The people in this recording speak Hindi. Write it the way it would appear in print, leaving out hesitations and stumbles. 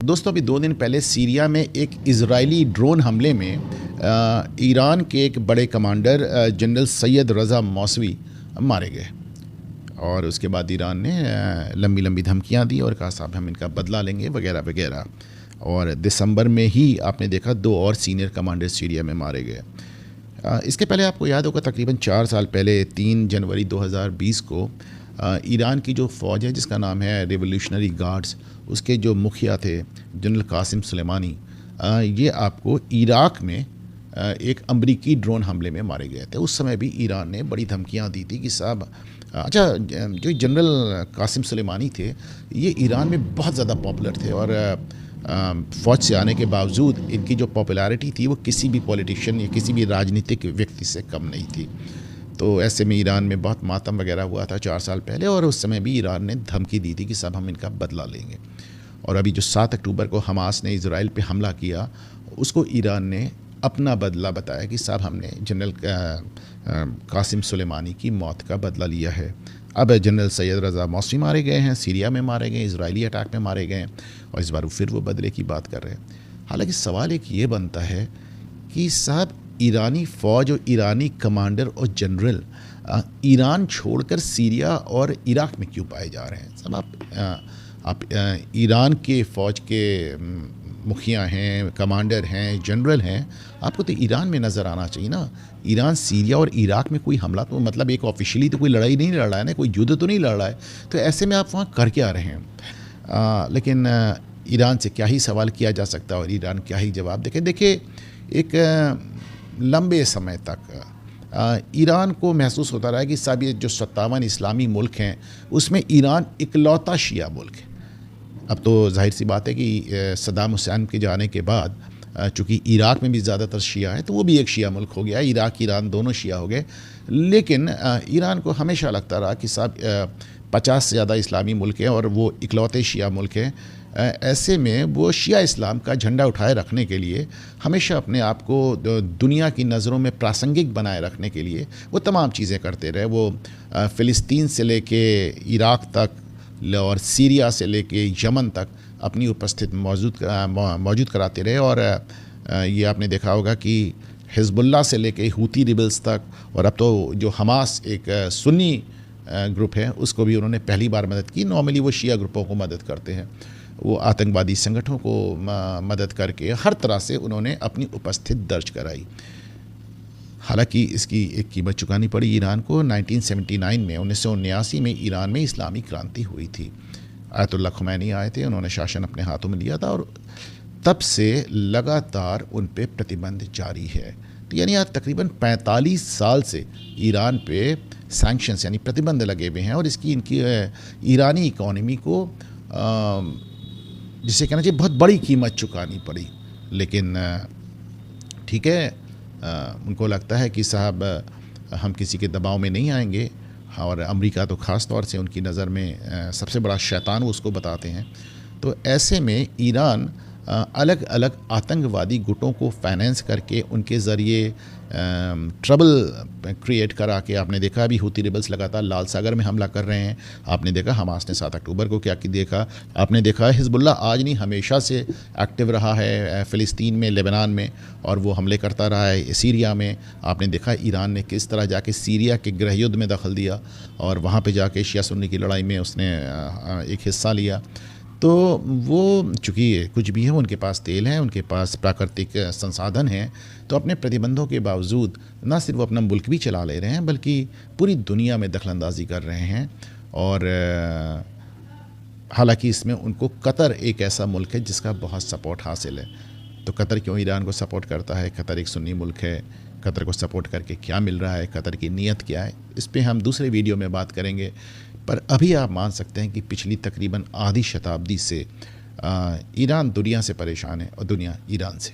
दोस्तों, अभी 2 दिन पहले सीरिया में एक इजरायली ड्रोन हमले में ईरान के एक बड़े कमांडर जनरल सैयद रज़ा मौसवी मारे गए। और उसके बाद ईरान ने लंबी लंबी धमकियां दी और कहा साहब हम इनका बदला लेंगे वगैरह वगैरह। और दिसंबर में ही आपने देखा 2 और सीनियर कमांडर सीरिया में मारे गए। इसके पहले आपको याद होगा तकरीबन 4 साल पहले 3 जनवरी 2020 को ईरान की जो फ़ौज है जिसका नाम है रिवोल्यूशनरी गार्ड्स, उसके जो मुखिया थे जनरल कासिम सुलेमानी, ये आपको इराक में एक अमरीकी ड्रोन हमले में मारे गए थे। उस समय भी ईरान ने बड़ी धमकियां दी थी कि साहब अच्छा, जो जनरल कासिम सुलेमानी थे ये ईरान में बहुत ज़्यादा पॉपुलर थे और फ़ौज से आने के बावजूद इनकी जो पॉपुलैरिटी थी वो किसी भी पॉलिटिशियन या किसी भी राजनीतिक व्यक्ति से कम नहीं थी। तो ऐसे में ईरान में बहुत मातम वगैरह हुआ था 4 साल पहले, और उस समय भी ईरान ने धमकी दी थी कि सब हम इनका बदला लेंगे। और अभी जो 7 अक्टूबर को हमास ने इजराइल पे हमला किया, उसको ईरान ने अपना बदला बताया कि साहब हमने जनरल कासिम सुलेमानी की मौत का बदला लिया है। अब जनरल सैयद रज़ा मौसवी मारे गए हैं, सीरिया में मारे गए, इजरायली अटैक में मारे गए हैं, और इस बार फिर वो बदले की बात कर रहे हैं। हालांकि सवाल एक ये बनता है कि साहब ईरानी फ़ौज और ईरानी कमांडर और जनरल ईरान छोड़कर सीरिया और इराक में क्यों पाए जा रहे हैं? सब आप ईरान के फ़ौज के मुखिया हैं, कमांडर हैं, जनरल हैं, आपको तो ईरान में नज़र आना चाहिए ना। ईरान सीरिया और इराक में कोई हमला, तो मतलब एक ऑफिशियली तो कोई लड़ाई नहीं लड़ रहा है ना, कोई युद्ध तो नहीं लड़ रहा है, तो ऐसे में आप वहाँ कर क्या रहे हैं? लेकिन ईरान से क्या ही सवाल किया जा सकता है और ईरान क्या ही जवाब देखे। देखिए, एक लंबे समय तक ईरान को महसूस होता रहा है कि सब ये जो 57 इस्लामी मुल्क हैं उसमें ईरान इकलौता शिया मुल्क है। अब तो जाहिर सी बात है कि सद्दाम हुसैन के जाने के बाद चूँकि इराक में भी ज़्यादातर शिया है तो वो भी एक शिया मुल्क हो गया, इराक ईरान दोनों शिया हो गए। लेकिन ईरान को हमेशा लगता रहा कि साहब 50 से ज़्यादा इस्लामी मुल्क हैं और वो इकलौते शिया मुल्क हैं। ऐसे में वो शिया इस्लाम का झंडा उठाए रखने के लिए, हमेशा अपने आप को दुनिया की नज़रों में प्रासंगिक बनाए रखने के लिए वो तमाम चीज़ें करते रहे। वो फ़िलिस्तीन से लेके इराक तक और सीरिया से लेके यमन तक अपनी उपस्थिति मौजूद कराते रहे। और ये आपने देखा होगा कि हिज़्बुल्लाह से लेके हूती रिबल्स तक, और अब तो जो हमास एक सुन्नी ग्रुप है उसको भी उन्होंने पहली बार मदद की। नॉर्मली वो शिया ग्रुपों को मदद करते हैं, वो आतंकवादी संगठनों को मदद करके हर तरह से उन्होंने अपनी उपस्थिति दर्ज कराई। हालांकि इसकी एक कीमत चुकानी पड़ी ईरान को। 1979 में ईरान में इस्लामी क्रांति हुई थी। आयतुल्लाह खुमैनी आए थे, उन्होंने शासन अपने हाथों में लिया था और तब से लगातार उन पे प्रतिबंध जारी है। तो यानी आज तकरीबन 45 साल से ईरान पे सैंक्शंस यानी प्रतिबंध लगे हुए हैं, और इसकी इनकी ईरानी इकॉनमी को जिसे कहना चाहिए बहुत बड़ी कीमत चुकानी पड़ी। लेकिन ठीक है, उनको लगता है कि साहब हम किसी के दबाव में नहीं आएंगे, और अमेरिका तो ख़ास तौर से उनकी नज़र में सबसे बड़ा शैतान वो उसको बताते हैं। तो ऐसे में ईरान अलग अलग आतंकवादी गुटों को फाइनेंस करके उनके ज़रिए ट्रबल क्रिएट करा के, आपने देखा अभी हूती रिबल्स लगातार लाल सागर में हमला कर रहे हैं। आपने देखा हमास ने 7 अक्टूबर को क्या देखा, आपने देखा हिज़्बुल्लाह आज नहीं हमेशा से एक्टिव रहा है फ़िलिस्तीन में, लेबनान में, और वो हमले करता रहा है सीरिया में। आपने देखा ईरान ने किस तरह जाके सीरिया के गृह युद्ध में दखल दिया और वहाँ पे जाके शिया सुन्नी की लड़ाई में उसने एक हिस्सा लिया। तो वो चूँकि कुछ भी है, उनके पास तेल है, उनके पास प्राकृतिक संसाधन हैं, तो अपने प्रतिबंधों के बावजूद न सिर्फ वो अपना मुल्क भी चला ले रहे हैं बल्कि पूरी दुनिया में दखलंदाजी कर रहे हैं। और हालांकि इसमें उनको कतर एक ऐसा मुल्क है जिसका बहुत सपोर्ट हासिल है। तो कतर क्यों ईरान को सपोर्ट करता है? कतर एक सुन्नी मुल्क है, कतर को सपोर्ट करके क्या मिल रहा है, कतर की नीयत क्या है, इस पर हम दूसरे वीडियो में बात करेंगे। पर अभी आप मान सकते हैं कि पिछली तकरीबन आधी शताब्दी से ईरान दुनिया से परेशान है और दुनिया ईरान से।